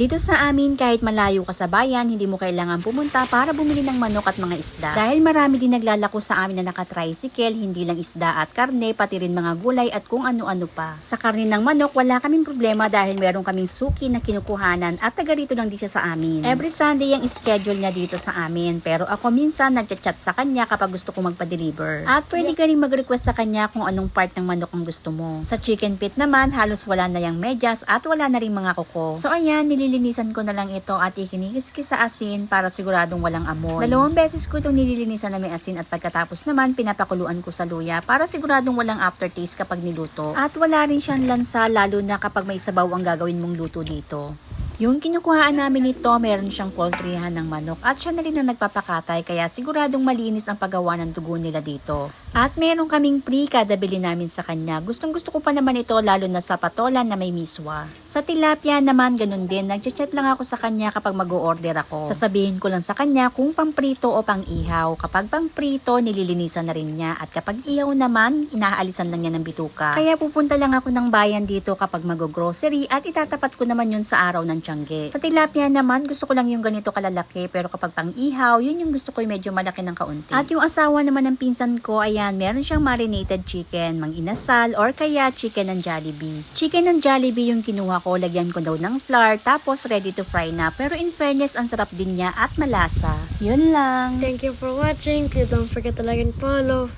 Dito sa amin, kahit malayo ka sa bayan, hindi mo kailangan pumunta para bumili ng manok at mga isda. Dahil marami din naglalako sa amin na naka-tricycle, hindi lang isda at karne, pati rin mga gulay at kung ano-ano pa. Sa karne ng manok, wala kaming problema dahil meron kaming suki na kinukuhanan at taga rito lang din siya sa amin. Every Sunday ang schedule niya dito sa amin, pero ako minsan nagchat-chat sa kanya kapag gusto ko magpa-deliver. At pwede ka rin mag-request sa kanya kung anong part ng manok ang gusto mo. Sa chicken pit naman, halos wala na yung medyas at wala na rin mga kuko. So ayan, nililinisan ko na lang ito at ikinikiskis sa asin para siguradong walang amoy. 2 beses ko itong nililinisan na may asin at pagkatapos naman pinapakuluan ko sa luya para siguradong walang aftertaste kapag niluto. At wala rin siyang lansa lalo na kapag may sabaw ang gagawin mong luto dito. Yung kinukuhaan namin ito, meron siyang poultryhan ng manok at siya na rin ang nagpapakatay kaya siguradong malinis ang paggawa ng dugo nila dito. At meron kaming free kada bili namin sa kanya. Gustong gusto ko pa naman ito lalo na sa patolan na may miswa. Sa tilapia naman ganun din, nagchat-chat lang ako sa kanya kapag mag-o-order ako. Sasabihin ko lang sa kanya kung pang-prito o pang-ihaw. Kapag pang-prito, nililinisan na rin niya at kapag ihaw naman, inaalisan lang niya ng bituka. Kaya pupunta lang ako ng bayan dito kapag mag-grocery at itatapat ko naman yun sa araw ng Tiangge. Sa tilapia naman, gusto ko lang yung ganito kalalaki pero kapag pang-ihaw, yun yung gusto ko yung medyo malaki ng kaunti. At yung asawa naman ng pinsan ko, ayan, meron siyang marinated chicken, mang-inasal, or kaya chicken ng Jollibee. Chicken ng Jollibee yung kinuha ko, lagyan ko daw ng flour, tapos ready to fry na. Pero in fairness, ang sarap din niya at malasa. Yun lang. Thank you for watching. Please don't forget to like and follow.